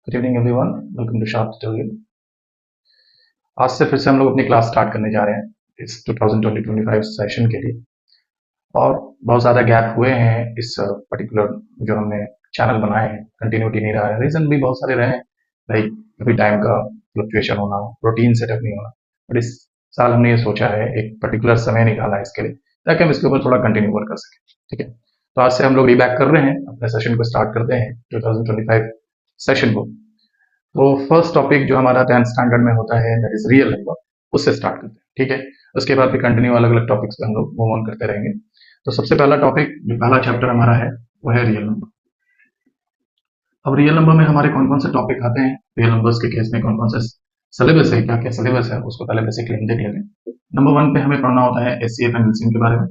Good evening everyone, welcome to sharp tutorial. आज से फिर से हम लोग अपनी क्लास स्टार्ट करने जा रहे हैं इस 2020-25 सेशन के लिए। और बहुत ज़्यादा गैप हुए हैं इस पर्टिकुलर जो हमने चैनल बनाए हैं, कंटिन्यूटी नहीं रहा है। रीज़न भी बहुत सारे रहे हैं, लाइक कभी टाइम का फ्लक्चुएशन होना, रूटीन सेटअप नहीं होना। बट इस साल हमने ये सोचा है, एक पर्टिकुलर समय निकाला है इसके लिए, ताकि हम इसके ऊपर थोड़ा कंटिन्यू वर्क कर सकें। ठीक है, तो आज से हम लोग रीबैक कर रहे हैं, अपने सेशन को स्टार्ट करते हैं 2025 सेशन को। तो फर्स्ट टॉपिक जो हमारा 10th स्टैंडर्ड में होता है, दैट इज रियल नंबर, उससे स्टार्ट करते हैं। ठीक है, उसके बाद फिर कंटिन्यू अलग अलग टॉपिक्स पे हम लोग मूव ऑन करते रहेंगे। तो सबसे पहला टॉपिक, जो पहला चैप्टर हमारा है, वो है रियल नंबर। अब रियल नंबर में हमारे कौन कौन से टॉपिक आते हैं, रियल नंबर्स के केस में कौन कौन से सिलेबस है, क्या क्या सिलेबस है, उसको पहले बेसिकली हम देख लेते हैं। नंबर 1 पे हमें पढ़ना होता है एचसीएफ एंड एलसीएम के बारे में।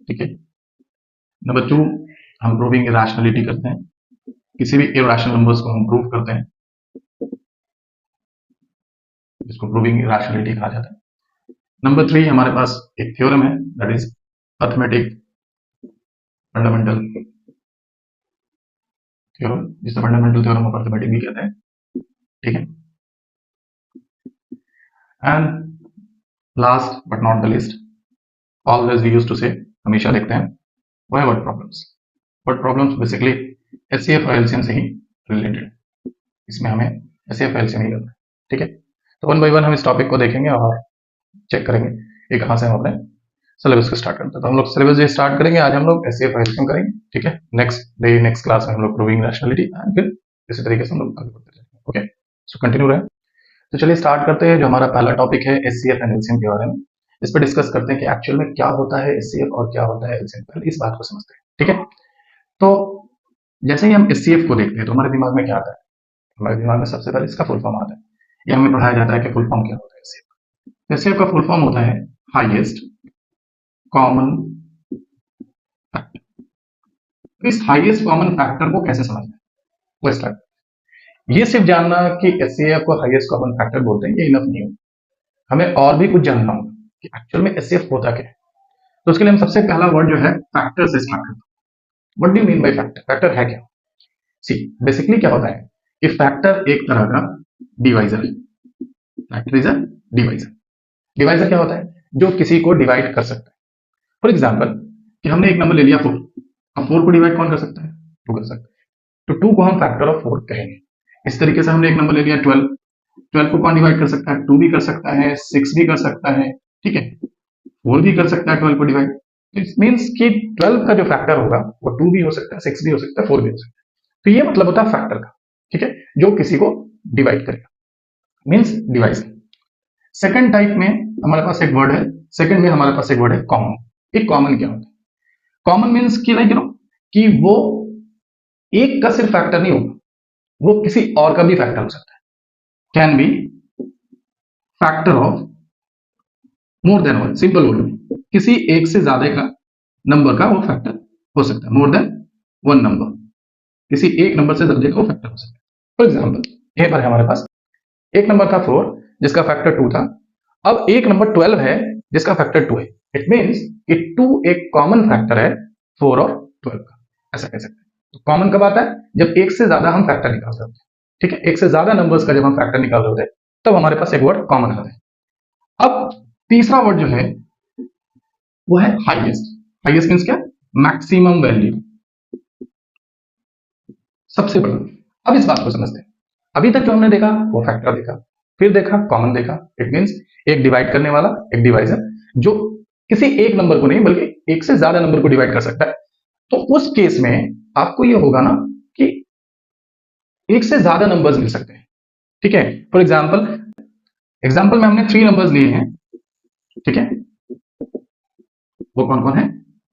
ठीक है, नंबर 2 हम प्रूविंग इरेशनलिटी करते हैं, किसी भी इरेशनल नंबर्स को हम प्रूव करते हैं, जिसको प्रूविंग इरेशनलिटी कहा जाता है। नंबर 3 हमारे पास एक थ्योरम है, that is arithmetic fundamental theorem, जिसे फंडामेंटल थ्योरम ऑफ अर्थमेटिक भी कहते हैं। ठीक है, and last but not the least, always we used to say, हमेशा देखते हैं, वो है word problems. Word problems basically HCF और एलसीएम से ही रिलेटेड, इसमें हमें एचसीएफ और एलसीएम ही करना है। ठीक है, तो वन बाय वन हम इस टॉपिक को देखेंगे और चेक करेंगे कि कहाँ से हम अपने सिलेबस को स्टार्ट करते हैं। तो हम लोग सिलेबस जो स्टार्ट करेंगे, आज हम लोग एचसीएफ और एलसीएम करेंगे। ठीक है, नेक्स्ट क्लास में हम लोग प्रूविंग रैशनैलिटी, एंड फिर इसी तरीके से हम लोग आगे बढ़ते जाएंगे। ओके, सो कंटिन्यू रहे। तो चलिए स्टार्ट करते हैं। जो हमारा पहला टॉपिक है एचसीएफ एंड एलसीएम के बारे में, इस पर डिस्कस करते हैं कि एक्चुअल में क्या होता है एचसीएफ और क्या होता है एलसीएम। पहले इस बात को समझते हैं। ठीक है, तो जैसे ही हम एचसीएफ को देखते हैं तो हमारे दिमाग में क्या आता है? हमारे दिमाग में सबसे पहले इसका फुल फॉर्म आता है। ये हमें पढ़ाया जाता है कि फुल फॉर्म क्या होता है एचसीएफ। एचसीएफ का फुल फॉर्म होता है हाईएस्ट कॉमन फैक्टर। इस हाईएस्ट कॉमन फैक्टर को कैसे समझना है, वो स्टार्ट। ये सिर्फ जानना कि एचसीएफ को हाईएस्ट कॉमन फैक्टर बोलते हैं, ये इनफ नहीं होगा, हमें और भी कुछ जानना होगा कि एक्चुअल में एचसीएफ होता क्या है। तो उसके लिए हम सबसे पहला वर्ड जो है फैक्टर से स्टार्ट करते हैं। What do you mean by factor? Factor है क्या? सी, बेसिकली क्या होता है कि फैक्टर एक तरह का डिवाइजर है। Factor is a divisor. Divisor क्या होता है? जो किसी को डिवाइड कर सकता है। फॉर एग्जाम्पल, कि हमने एक नंबर ले लिया 4, अब 4 को डिवाइड कौन कर सकता है? 2 कर सकता है, तो 2 को हम फैक्टर ऑफ 4 कहेंगे। इस तरीके से हमने एक नंबर ले लिया 12, 12 को कौन डिवाइड कर सकता है? 2 भी कर सकता है, 6 भी कर सकता है, ठीक है, 4 भी कर सकता है 12 को डिवाइड। इट मीन्स कि 12 का जो फैक्टर होगा वो 2 भी हो सकता है, 6 भी हो सकता है, 4 भी हो सकता है। तो ये मतलब होता है फैक्टर का। ठीक है, जो किसी को डिवाइड करेगा, मीन्स डिवाइस। सेकंड टाइप में हमारे पास एक वर्ड है, सेकंड में हमारे पास एक वर्ड है कॉमन। एक कॉमन क्या होता है? कॉमन मीन्स कि लाइक कि वो एक का सिर्फ फैक्टर नहीं होगा, वो किसी और का भी फैक्टर हो सकता है। Can be factor of more than one. Simple word में, किसी एक से ज्यादा का नंबर का वो फैक्टर हो सकता है। मोर देन वन नंबर, किसी एक नंबर से ज्यादा का वो फैक्टर हो सकता है। फॉर एग्जाम्पल, यहां पर है हमारे पास एक नंबर था 4, जिसका फैक्टर 2 था। अब एक नंबर 12 है, जिसका फैक्टर 2 है। इट मीन्स कि 2 एक कॉमन फैक्टर है 4 और 12 का, ऐसा कह सकते हैं। तो कॉमन कब आता है? जब एक से ज्यादा हम फैक्टर निकाल रहे होते हैं। ठीक है, एक से ज्यादा नंबर्स का जब हम फैक्टर निकाल रहे होते हैं, तब हमारे पास एक वर्ड कॉमन आता है। अब तीसरा वर्ड जो है वो है हाईएस्ट। हाईएस्ट मीन्स क्या? मैक्सिमम वैल्यू, सबसे बड़ा। अब इस बात को समझते हैं। अभी तक जो हमने देखा वो फैक्टर देखा, फिर देखा कॉमन देखा। इट मीन्स एक डिवाइड करने वाला, एक डिवाइजर, जो किसी एक नंबर को नहीं बल्कि एक से ज्यादा नंबर को डिवाइड कर सकता है। तो उस केस में आपको ये होगा ना कि एक से ज्यादा नंबर्स मिल सकते हैं। ठीक है, फॉर एग्जाम्पल में हमने 3 नंबर्स लिए हैं। ठीक है, वो कौन कौन है?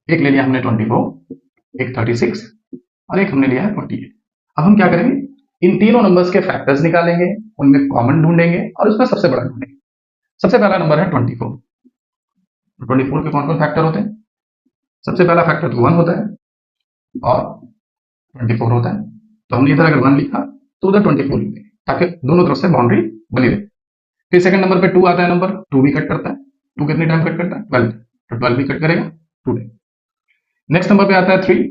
एक ले लिया हमने 24, एक 36 और एक हमने लिया है 48। अब हम क्या करेंगे? इन तीनों नंबर्स के फैक्टर्स निकालेंगे, उनमें कॉमन ढूंढेंगे और उसमें सबसे बड़ा ढूंढेंगे। सबसे पहला नंबर है 24। 24 के कौन कौन फैक्टर होते हैं? सबसे पहला फैक्टर तो 1 होता है और 24 होता है। तो हमने इधर अगर 1 लिखा तो उधर 24 लिख देंगे, ताकि दोनों तरफ से बाउंड्री बनी रहे। फिर सेकंड नंबर पे 2 आता है, नंबर 2 भी कट करता है। 2 कितने टाइम कट करता है? 12, तो 12 भी कट करेगा 2 टाइम। नेक्स्ट नंबर पे आता है 3,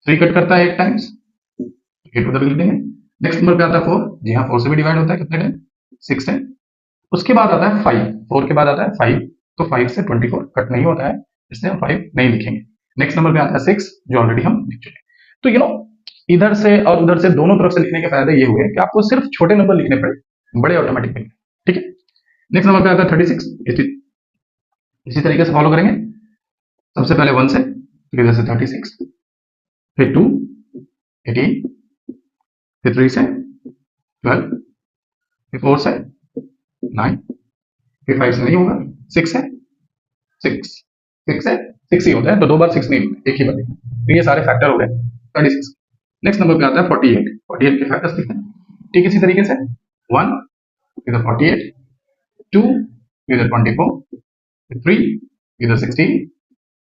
3 कट करता है 8 टाइम्स, 8 उधर लिख देंगे। नेक्स्ट नंबर पे आता है 4। जी हाँ, 4 से भी डिवाइड होता है, कितने टाइम? 6 टाइम। उसके बाद आता है 5। 4 के बाद आता है 5, तो 5 से 24 कट नहीं होता है, इसलिए हम 5 नहीं लिखेंगे। नेक्स्ट नंबर पे आता है 6, जो ऑलरेडी हम लिख चुके हैं। तो इधर से और उधर से दोनों तरफ से लिखने के फायदे ये हुए कि आपको सिर्फ छोटे नंबर लिखने पड़े, बड़े ऑटोमेटिक मिल गए। ठीक है। नेक्स्ट नंबर पे आता है 36। इसी तरीके से फॉलो करेंगे। सबसे पहले 1 से, फिर इधर से 36, फिर 2, 18, फिर 3 से 12, फिर 4 से 9, फिर 5 से नहीं होगा, 6 से 6, 6 से 6 ही होता है, तो 2 बार 6 नहीं होगा, एक ही बार। तो ये सारे फैक्टर हो गए 36। नेक्स्ट नंबर पे आता है 48। 48 के फैक्टर्स लिखते हैं। ठीक इसी तरीके से 1, इधर 48, 2, इधर 24, 3, इधर 16,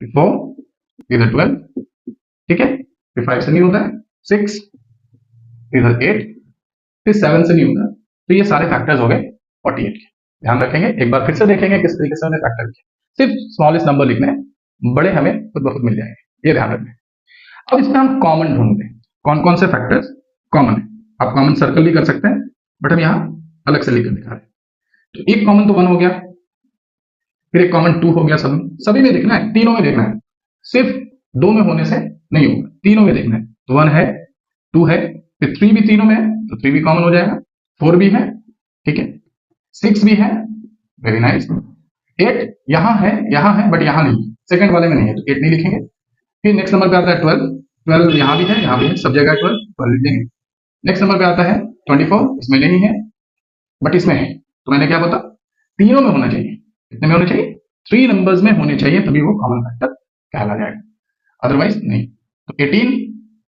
4, इधर 12, ठीक है। फिर 5 से नहीं होता है, 6, इधर 8, फिर 7 से नहीं होता। तो ये सारे फैक्टर्स हो गए 48 के। ध्यान रखेंगे, एक बार फिर से देखेंगे किस तरीके से हमने फैक्टर किया। सिर्फ स्मॉलेस्ट नंबर लिखने हैं, बड़े हमें खुद ब खुद मिल जाएंगे, ये ध्यान रखना है। अब इसमें हम कॉमन ढूंढते हैं, कौन कौन से फैक्टर्स कॉमन है। आप कॉमन सर्कल भी कर सकते हैं, बट हम यहाँ अलग से लिखकर दिखा रहे हैं। तो एक कॉमन तो 1 हो गया, फिर एक कॉमन 2 हो गया, सभी में देखना है, तीनों में देखना है, सिर्फ 2 में होने से नहीं होगा, तीनों में देखना है। तो 1 है, 2 है, फिर 3 भी तीनों में है, तो 3 भी कॉमन हो जाएगा, 4 भी है, ठीक है, 6 भी है, वेरी नाइस, 8 यहाँ है बट यहाँ नहीं, सेकंड वाले में नहीं है, तो 8 नहीं लिखेंगे। फिर नेक्स्ट नंबर पे आता है 12। 12 यहाँ भी है, सब जगह 12 लिखेंगे। नेक्स्ट नंबर पे आता है 24, इसमें नहीं है बट इसमें है, तो मैंने क्या बोला, तीनों में होना चाहिए। कितने में होने चाहिए? 3 नंबर्स में होने चाहिए, तभी वो कॉमन फैक्टर कहला जाएगा, अदरवाइज नहीं। तो 18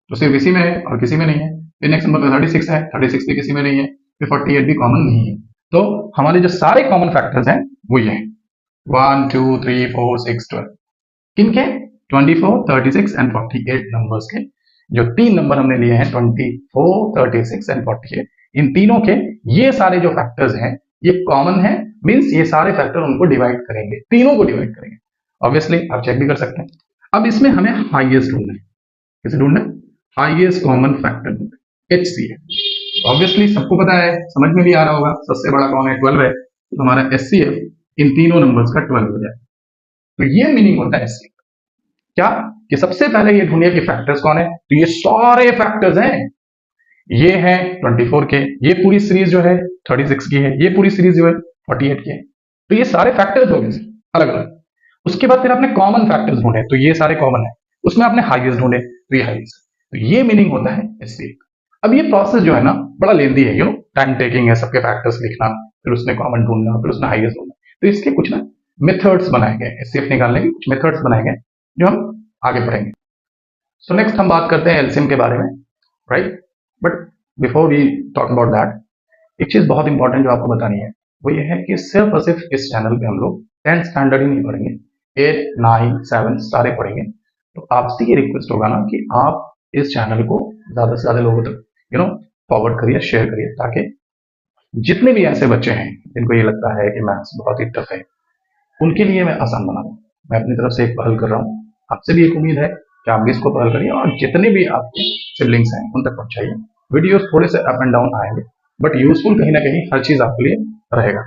तो सिर्फ इसी में है और किसी में नहीं है। फिर नेक्स्ट नंबर पे 36 है, 36 भी किसी में नहीं है। फिर 48 भी कॉमन नहीं है। तो हमारे जो सारे कॉमन फैक्टर्स हैं वो ये हैं, 1, 2, 3, 4, 6, 12। किनके? 24, 36 एंड 48 नंबर्स के। जो 3 नंबर हमने लिए हैं 24, 36 एंड 48, इन तीनों के ये सारे जो फैक्टर्स हैं ये कॉमन है, मींस ये सारे फैक्टर उनको डिवाइड करेंगे, तीनों को डिवाइड करेंगे। ऑब्वियसली आप चेक भी कर सकते हैं। अब इसमें हमें हाईएस्ट ढूंढना है। किसे ढूंढना है? हाईएस्ट कॉमन फैक्टर ढूंढना है, HCF। ऑब्वियसली सबको पता है, समझ में भी आ रहा होगा, सबसे बड़ा कौन है? 12 है, तो हमारा HCF इन तीनों नंबर्स का 12 हो जाए। तो ये मीनिंग होता है HCF क्या, कि सबसे पहले ये ढूंढिए कि फैक्टर्स कौन है। तो ये सारे फैक्टर्स हैं, ये है 24 के, ये पूरी सीरीज जो है 36 की है, ये पूरी सीरीज जो है 48 की है। तो ये सारे फैक्टर्स हो गए अलग अलग। उसके बाद फिर आपने कॉमन फैक्टर्स ढूंढे, तो ये सारे कॉमन है, उसमें आपने हाईएस्ट ढूंढे, तो ये हाईएस्ट। तो ये मीनिंग होता है HCF। अब ये प्रोसेस जो है ना बड़ा लेंदी है, टाइम टेकिंग है, सबके फैक्टर्स लिखना, फिर उसने कॉमन ढूंढना, फिर उसने हाईएस्ट ढूंढना। तो इसके कुछ ना मेथड्स बनाए गए, HCF निकालने के कुछ मेथड्स बनाए गए जो हम आगे पढ़ेंगे। सो नेक्स्ट हम बात करते हैं एलसीएम के बारे में, right. But before we talk about that, एक चीज बहुत इंपॉर्टेंट जो आपको बतानी है वो ये है कि सिर्फ और सिर्फ इस चैनल पे हम लोग 10th स्टैंडर्ड ही नहीं पढ़ेंगे, 8, 9, 7 सारे पढ़ेंगे। तो आपसे ये रिक्वेस्ट होगा ना कि आप इस चैनल को ज्यादा से ज्यादा लोगों तक फॉरवर्ड करिए, शेयर करिए, ताकि जितने भी ऐसे बच्चे हैं जिनको ये लगता है कि मैथ्स बहुत ही टफ है, उनके लिए मैं आसान बना दूं। मैं अपनी तरफ से एक पहल कर रहा हूँ, आपसे भी एक उम्मीद है कि आप भी इसको पहल करिए और जितने भी आपके सिबलिंग्स हैं उन तक पहुंचाइए। वीडियोस थोड़े से अप एंड डाउन आएंगे, बट यूजफुल कहीं ना कहीं हर चीज आपके लिए रहेगा,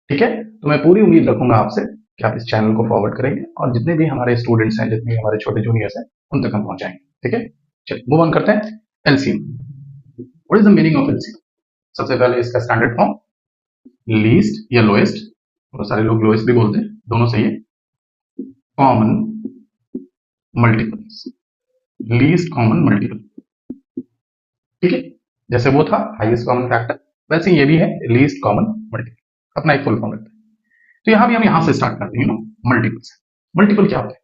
ठीक है। तो मैं पूरी उम्मीद रखूंगा आपसे कि आप इस चैनल को फॉरवर्ड करेंगे और जितने भी हमारे स्टूडेंट्स हैं, जितने भी हमारे छोटे जूनियर्स हैं, उन तक हम पहुंचाएंगे, ठीक है। चलिए मूव ऑन करते हैं। LCM, what is the meaning of LCM? सबसे पहले इसका स्टैंडर्ड फॉर्म, लीस्ट या लोएस्ट, बहुत सारे लोग लोएस्ट भी बोलते हैं, दोनों सही है। Common multiples, least common multiple, ठीक है। जैसे वो था हाईएस्ट कॉमन फैक्टर, वैसे ये भी है लीस्ट कॉमन मल्टीपल, अपना एक फुल फॉर्म रखते हैं। तो यहां भी हम यहां से स्टार्ट करते हैं मल्टीपल से। मल्टीपल क्या होता है?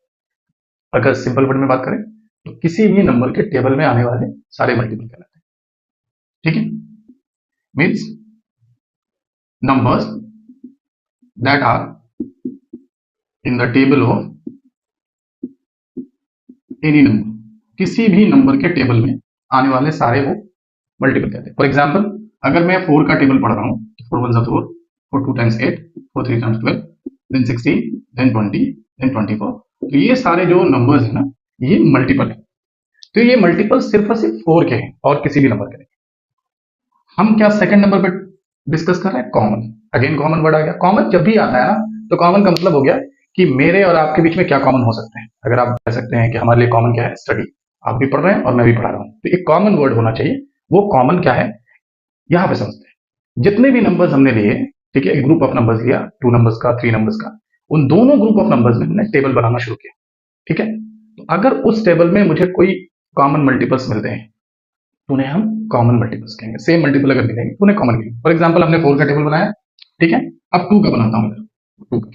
अगर सिंपल वर्ड में बात करें तो किसी भी नंबर के टेबल में आने वाले सारे मल्टीपल कहलाते हैं, ठीक है। Means numbers that are in the table of any number, किसी भी नंबर के टेबल में आने वाले सारे वो मल्टीपल कहते हैं। फॉर एग्जाम्पल, अगर मैं 4 का टेबल पढ़ रहा हूँ, 4 1 4, 4 2 times 8, 4 3 times 12, then 16, then 20, then 24, तो ये सारे जो नंबर्स है ना ये मल्टीपल है। तो ये मल्टीपल सिर्फ और सिर्फ 4 के हैं और किसी भी नंबर के नहीं। हम क्या सेकंड नंबर पे डिस्कस कर रहे हैं? कॉमन। अगेन कॉमन वर्ड आ गया। कॉमन जब भी आता है ना, तो कॉमन का मतलब हो गया कि मेरे और आपके बीच में क्या कॉमन हो सकते हैं। अगर आप कह सकते हैं कि हमारे लिए कॉमन क्या है? स्टडी। आप भी पढ़ रहे हैं और मैं भी पढ़ा रहा हूँ, तो एक कॉमन वर्ड होना चाहिए। वो कॉमन क्या है, यहाँ पे समझते हैं। जितने भी नंबर्स हमने लिए, ठीक है, एक ग्रुप ऑफ नंबर्स लिया, 2 नंबर्स का, 3 नंबर्स का, उन दोनों ग्रुप ऑफ नंबर्स में हमने टेबल बनाना शुरू किया। ठीक है, तो अगर उस टेबल में मुझे कोई कॉमन मल्टीपल्स मिलते हैं, तो उन्हें हम कॉमन मल्टीपल्स कहेंगे। सेम मल्टीपल अगर मिलेंगे तो उन्हें कॉमन कहेंगे। फॉर एग्जाम्पल हमने 4 का टेबल बनाया, ठीक है, अब 2 का बनाता हूँ। 2 का,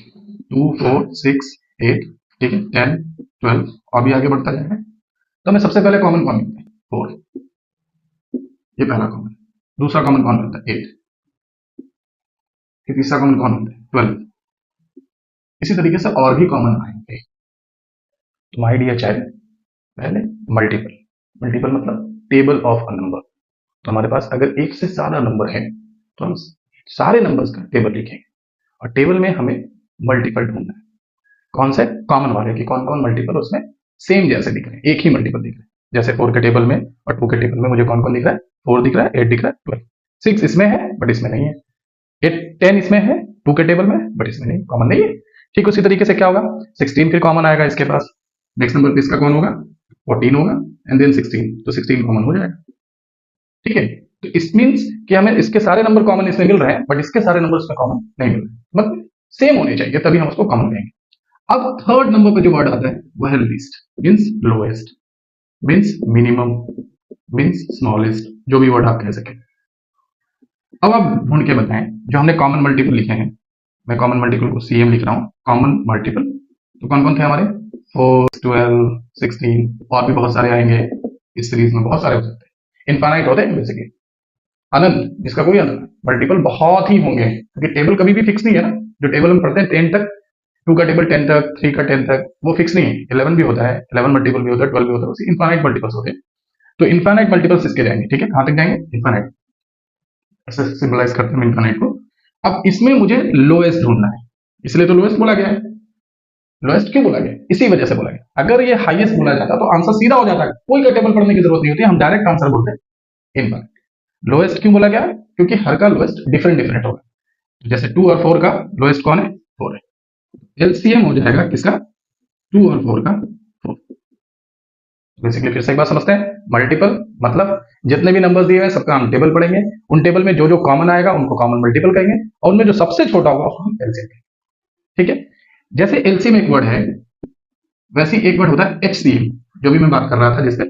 2 4 6 8, ठीक है, 10 12 और भी आगे बढ़ता जाएगा। तो हमें सबसे पहले कॉमन कौन मिलता है? 4, ये पहला कॉमन। दूसरा कॉमन कौन मिलता है? 8। फिर तीसरा कॉमन कौन मिलता है? 12। इसी तरीके से और भी कॉमन आएंगे। तो माय डियर चाइल्ड, पहले मल्टीपल। मल्टीपल मतलब टेबल ऑफ अ नंबर। तो हमारे पास अगर एक से ज्यादा नंबर है, तो हम सारे नंबर्स का टेबल लिखेंगे, और टेबल में हमें मल्टीपल ढूंढना है। कौन से? कॉमन वाले की कौन कौन मल्टीपल उसमें सेम जैसे दिख रहे हैं, एक ही मल्टीपल दिख रहे हैं। जैसे 4 के टेबल में और 2 के टेबल में मुझे कौन कौन दिख रहा है? 4 दिख रहा है, 8 दिख रहा है, 12। 6 इसमें है बट इसमें नहीं है। 8 10 इसमें है 2 के टेबल में, बट इसमें नहीं, कॉमन नहीं है। ठीक उसी तरीके से क्या होगा? 16 फिर कॉमन आएगा इसके पास। नेक्स्ट नंबर पे इसका कौन होगा? 14 होगा, एंड देन 16, तो 16 कॉमन हो जाएगा। ठीक है, तो इस मीन्स कि हमें इसके सारे नंबर कॉमन इसमें मिल रहे हैं, बट इसके सारे नंबर इसमें कॉमन नहीं मिल रहे, मतलब सेम होने चाहिए, तभी हम उसको कॉमन कहेंगे। अब थर्ड नंबर पे जो वर्ड आता है वो है least, means lowest, means minimum, means smallest, जो भी वर्ड आप कह सकें। अब आप ढूंढ के बताएं जो हमने कॉमन मल्टीपल लिखे हैं। मैं कॉमन मल्टीपल को सीएम लिख रहा हूं, कॉमन मल्टीपल। तो कौन कौन थे हमारे? 4 12 16, और भी बहुत सारे आएंगे इस सीरीज में, बहुत सारे हो सकते हैं, इनफाइनाइट होते हैं बेसिकली, अनंत, जिसका कोई अंत नहीं। मल्टीपल बहुत ही होंगे, क्योंकि टेबल कभी भी फिक्स नहीं है ना। जो टेबल हम पढ़ते हैं 10 तक, 2 का टेबल 10 तक, 3 का 10 तक, वो फिक्स नहीं है। 11 भी होता है, 11 मल्टीपल भी होता है, 12 भी होता है, इनफाइनाइट मल्टीपल्स होते हैं। तो इनफाइनाइट मल्टीपल्स इसके जाएंगे। ठीक है, कहां तक जाएंगे? इनफाइनाइट। ऐसे सिंबलाइज करते हैं इनफाइनाइट को। अब इसमें मुझे लोएस्ट ढूंढना है, इसलिए तो लोएस्ट बोला गया है। लोएस्ट क्यों बोला गया? इसी वजह से बोला गया। अगर ये हाईएस्ट बोला जाता तो आंसर सीधा हो जाता है, कोई का टेबल पढ़ने की जरूरत नहीं होती, हम डायरेक्ट आंसर बोलते हैं इनफाइनाइट। लोएस्ट क्यों बोला गया? क्योंकि हर का लोएस्ट डिफरेंट डिफरेंट होगा। जैसे 2 और 4 का लोएस्ट कौन है? 4 है। एलसीएम हो जाएगा किसका? 2 और 4 का 4। बेसिकली फिर से एक बार समझते हैं, मल्टीपल मतलब जितने भी नंबर्स दिए हुए हैं सबका हम टेबल पढ़ेंगे, उन टेबल में जो जो कॉमन आएगा उनको कॉमन मल्टीपल कहेंगे, और उनमें जो सबसे छोटा होगा उसको हम एलसीएम कहेंगे। ठीक है, जैसे एलसीएम एक वर्ड है, वैसे ही एक वर्ड होता है एचसीएम, जो भी मैं बात कर रहा था जिसपे।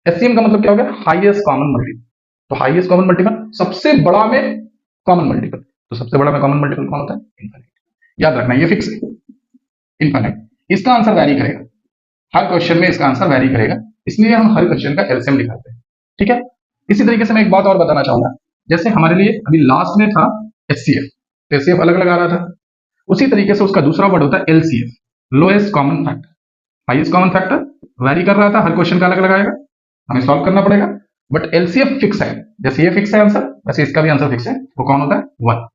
एचसीएम का मतलब क्या हो गया? Highest common multiple. तो हाईएस्ट कॉमन मल्टीपल, सबसे बड़ा में कॉमन मल्टीपल। तो सबसे बड़ा में कॉमन मल्टीपल कौन होता है? इनफाइनाइट। याद रखना, ये फिक्स है, इनफाइनाइट। इसका आंसर वैरी करेगा, हर क्वेश्चन में इसका आंसर वैरी करेगा, इसलिए हम हर क्वेश्चन का एलसीएम निकालते हैं। ठीक है, इसी तरीके से मैं एक बात और बताना चाहूंगा। जैसे हमारे लिए अभी लास्ट में था एचसीएफ, एचसीएफ अलग अलग आ रहा था, उसी तरीके से उसका दूसरा वर्ड होता है LCF, lowest common factor. Highest common factor vary कर रहा था, हर क्वेश्चन का अलग अलग आएगा, हमें सॉल्व करना पड़ेगा, बट एलसीएफ फिक्स है। जैसे ये फिक्स है आंसर, वैसे इसका भी आंसर फिक्स है। वो कौन होता है? 1।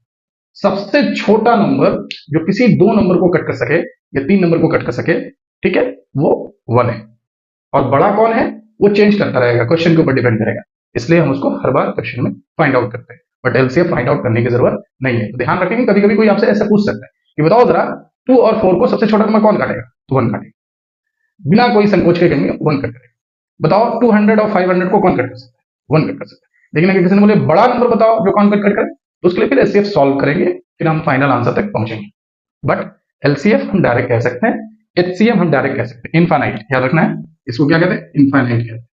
सबसे छोटा नंबर जो किसी 2 नंबर को कट कर सके या 3 नंबर को कट कर सके, ठीक है, वो 1 है। और बड़ा कौन है वो चेंज करता रहेगा, क्वेश्चन के ऊपर डिपेंड करेगा, इसलिए हम उसको हर बार क्वेश्चन में फाइंड आउट करते हैं, बट एलसीएम फाइंड आउट करने की जरूरत नहीं है। तो ध्यान रखेंगे, कभी कभी कोई आपसे ऐसा पूछ सकता है कि बताओ जरा 2 और 4 को सबसे छोटा नंबर कौन काटेगा? तो 1 काटेगा, बिना कोई संकोच के कहेंगे 1 कट करेगा। बताओ 200 और 500 को कौन कट कर सकता है? 1 कट कर सकता है। लेकिन अगर किसी ने बोले बड़ा नंबर बताओ जो कौन कट करे, तो उसके लिए फिर एचसीएफ सॉल्व करेंगे, फिर हम फाइनल आंसर तक पहुंचेंगे। बट एलसीएफ हम डायरेक्ट कह सकते हैं, एचसीएफ हम डायरेक्ट कह सकते हैं। इनफाइनाइट याद रखना है, इसको क्या कहते हैं? इनफाइनाइट कहते हैं।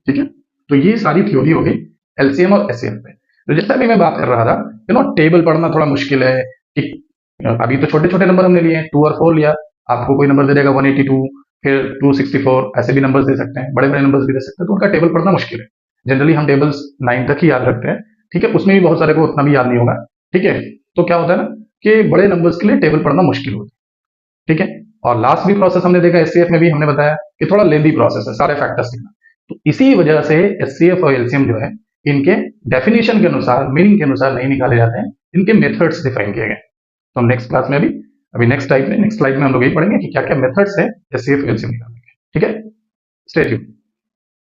ठीक है, तो ये सारी थ्योरी हो गई एलसीएम और एचसीएफ पे। तो जैसा भी मैं बात कर रहा था, टेबल पढ़ना थोड़ा मुश्किल है कि अभी तो छोटे छोटे नंबर हमने लिए, 2 और 4 लिया, आपको कोई नंबर दे देगा 182, फिर 264, ऐसे भी नंबर्स दे सकते हैं, बड़े बड़े नंबर्स भी दे सकते हैं, तो उनका टेबल पढ़ना मुश्किल है। जनरली हम टेबल्स 9 तक ही याद रखते हैं। ठीक है, उसमें भी बहुत सारे को उतना भी याद नहीं होगा। ठीक है, तो क्या होता है ना कि बड़े नंबर्स के लिए टेबल पढ़ना मुश्किल होता है। ठीक है, और लास्ट भी प्रोसेस हमने देखा एचसीएफ में भी, हमने बताया कि थोड़ा लेंदी प्रोसेस है, सारे फैक्टर्स लिखना। तो इसी वजह से एचसीएफ और एलसीएम जो है, इनके डेफिनेशन के अनुसार, मीनिंग के अनुसार नहीं निकाले जाते हैं, इनके मेथड्स डिफाइन किए गए। तो हम नेक्स्ट क्लास में अभी नेक्स्ट स्लाइड में हम लोग यही पढ़ेंगे कि क्या क्या मेथड्स है एचसीएफ एलसीएम निकालने के। ठीक है, स्टे ट्यून्ड।